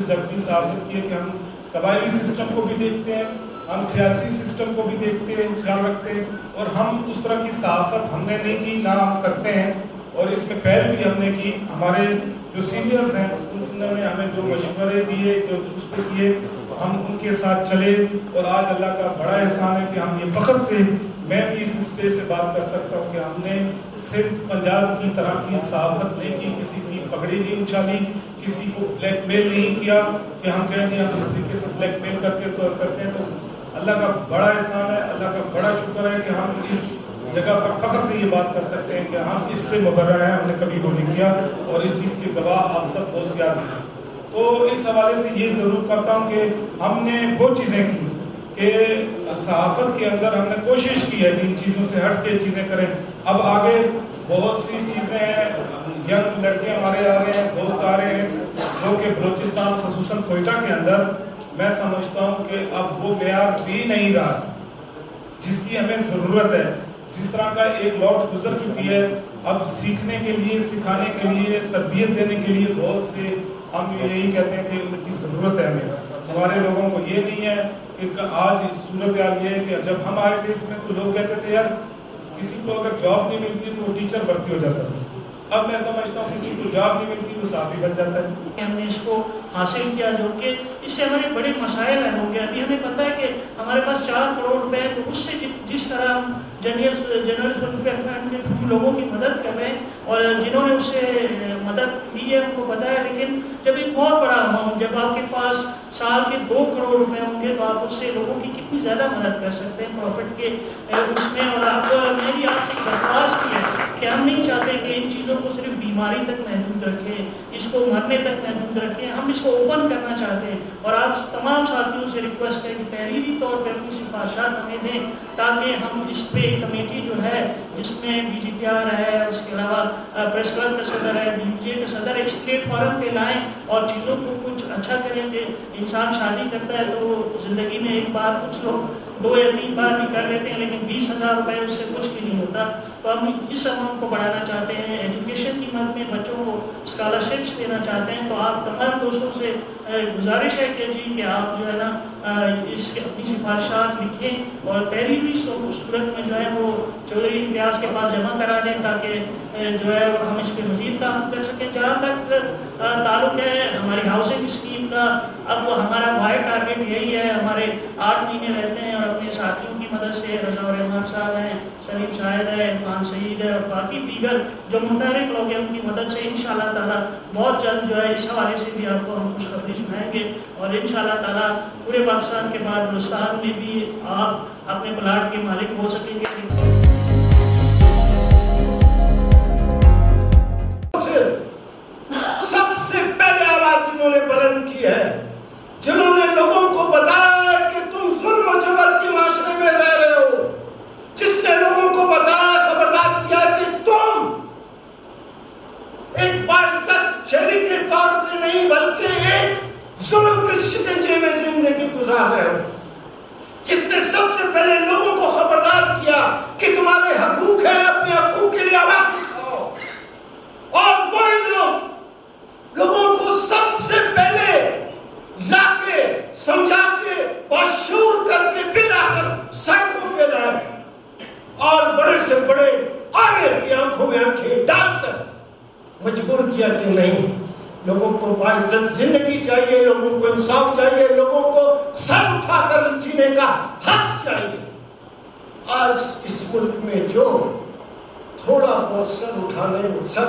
جب بھی ثابت کیے کہ ہم قبائلی سسٹم کو بھی دیکھتے ہیں, ہم سیاسی سسٹم کو بھی دیکھتے ہیں, خیال رکھتے ہیں, اور ہم اس طرح کی صحافت ہم نے نہیں کی, نہ ہم کرتے ہیں. اور اس میں پہل بھی ہم نے کی, ہمارے جو سینئرز ہیں انہوں نے ہمیں جو مشورے دیے, جو اس پہ کیے, ہم ان کے ساتھ چلے. اور آج اللہ کا بڑا احسان ہے کہ ہم یہ فخر سے, میں بھی اس اسٹیج سے بات کر سکتا ہوں کہ ہم نے صرف پنجاب کی طرح کی صحافت نہیں کی, کسی کی پگڑی نہیں اچھالی, کسی کو بلیک میل نہیں کیا کہ ہم کہیں جی ہم اس طریقے سے بلیک میل کر کے کرتے ہیں. تو اللہ کا بڑا احسان ہے, اللہ کا بڑا شکر ہے کہ ہم اس جگہ پر فخر سے یہ بات کر سکتے ہیں کہ ہم اس سے مبرہ ہیں, ہم نے کبھی وہ نہیں کیا, اور اس چیز کے گواہ آپ سب دوست یاد ہیں. تو اس حوالے سے یہ ضرور کرتا ہوں کہ ہم نے وہ چیزیں کی کہ صحافت کے اندر ہم نے کوشش کی ہے کہ ان چیزوں سے ہٹ کے چیزیں کریں. اب آگے بہت سی چیزیں ہیں, ینگ لڑکے ہمارے آ رہے ہیں, دوست آ رہے ہیں, جو کہ بلوچستان خصوصاً کوئٹہ کے اندر میں سمجھتا ہوں کہ اب وہ معیار بھی نہیں رہا جس کی ہمیں ضرورت ہے. جس طرح کا ایک لوٹ گزر چکی ہے, اب سیکھنے کے لیے, سکھانے کے لیے, تربیت دینے کے لیے بہت سے, ہم یہی کہتے ہیں کہ ان کی ضرورت ہے ہمیں. ہمارے لوگوں کو یہ نہیں ہے کہ آج صورتحال یہ ہے کہ جب ہم آئے تھے اس میں تو لوگ کہتے تھے یار کسی کو اگر جاب نہیں ملتی تو وہ ٹیچر بھرتی ہو جاتا تھا. اب میں سمجھتا ہوں کسی کو جاب نہیں ملتی وہ صحافی بن جاتا ہے. ہم نے اس کو حاصل کیا جو کہ اس سے ہمارے بڑے مسائل حل ہو گئے. ابھی ہمیں پتہ ہے کہ ہمارے پاس 4 کروڑ روپے ہے, تو اس سے جس طرح ہم جنرل ویلفیئر فنڈ کے تھرو لوگوں کی مدد کر رہے ہیں, اور جنہوں نے اس سے مدد لی ہے ان کو پتہ ہے. لیکن جب ایک بہت بڑا اماؤنٹ, جب آپ کے پاس سال کے 2 کروڑ روپے ہوں گے تو آپ اس سے لوگوں کی کتنی زیادہ مدد کر سکتے ہیں پروفٹ کے اس میں. اور آپ میری آپ سے درخواست کی ہے کہ ہم نہیں چاہتے کہ ان چیزوں کو صرف بیماری تک محدود رکھیں, اس کو مرنے تک محدود رکھیں, ہم اس کو اوپن کرنا چاہتے ہیں. اور آپ تمام ساتھیوں سے ریکویسٹ ہے کہ تحریری طور پہ اپنی سفارشات ہمیں دیں تاکہ ہم اس پہ کمیٹی جو ہے جس میں بی جی پی آر ہے, اس کے علاوہ پریس کلب کا صدر ہے, بی جے کا صدر, ایک پلیٹ فارم پہ لائیں اور چیزوں کو کچھ اچھا کریں. کہ انسان شادی کرتا ہے تو زندگی میں ایک بار, کچھ لوگ 2 یا 3 بار بھی کر لیتے ہیں, لیکن 20,000 روپے اس سے کچھ بھی نہیں ہوتا. تو ہم اس اماؤنٹ کو بڑھانا چاہتے ہیں. ایجوکیشن کی مد میں بچوں کو اسکالرشپس دینا چاہتے ہیں. تو آپ تمام دوستوں سے گزارش ہے کہ جی کہ آپ جو ہے نا اس کے اپنی سفارشات لکھیں اور تحریری صورت میں جو ہے وہ چودھری امتیاز کے پاس جمع کرا دیں تاکہ جو ہے ہم اس پہ مزید کام کر سکیں. جہاں تک تعلق ہے ہماری ہاؤسنگ اسکیم کا, اب ہمارا واحد ٹارگیٹ یہی ہے. ہمارے 8 مہینے رہتے ہیں اور اپنے ساتھیوں کی مدد سے, رضا الرحمان صاحب ہیں, سلیم شاہد ہے, عرفان سعید ہے, اور باقی دیگر جو متحرک لوگ ہیں ان کی مدد سے انشاءاللہ تعالیٰ بہت جلد جو ہے اس حوالے سے بھی آپ کو ہم خوشخبری سنائیں گے. اور انشاءاللہ تعالیٰ پورے پاکستان کے بعد بلوچستان میں بھی آپ اپنے پلاٹ کے مالک ہو سکیں گے. سب سے پہلے آواز جنہوں نے بلند کی ہے, جنہوں نے لوگوں کو بتایا کہ تم ظلم و جبر کے معاشرے میں رہ رہے ہو, جس نے لوگوں کو بتایا, خبردار کیا کہ تم ایک باعزت شہری کے طور پہ نہیں بلکہ ایک ظلم کے شکنجے میں زندگی گزار رہے ہو, جس نے سب سے پہلے لوگوں کو خبردار کیا کہ تمہارے حقوق ہیں, اپنے حقوق کے لیے آواز اٹھاؤ. اور وہی لوگ لوگوں کو سب سے پہلے لا کے سمجھا کے باشعور کر کے بالآخر سڑکوں پہ لائے اور بڑے سے بڑے عامر کی آنکھوں میں آنکھیں ڈال کر مجبور کیا کہ نہیں, لوگوں کو باعزت زندگی چاہیے, لوگوں کو انصاف چاہیے, لوگوں کو سر اٹھا کر جینے کا حق چاہیے. آج اس ملک میں جو تھوڑا بہت سر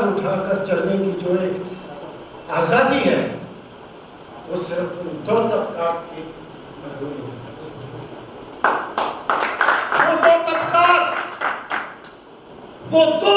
اٹھا کر چلنے کی جو ایک آزادی ہے وہ صرف ان 2 طبقات کی مرہونی ہونا چاہیے. وہ 2 طبقات, وہ 2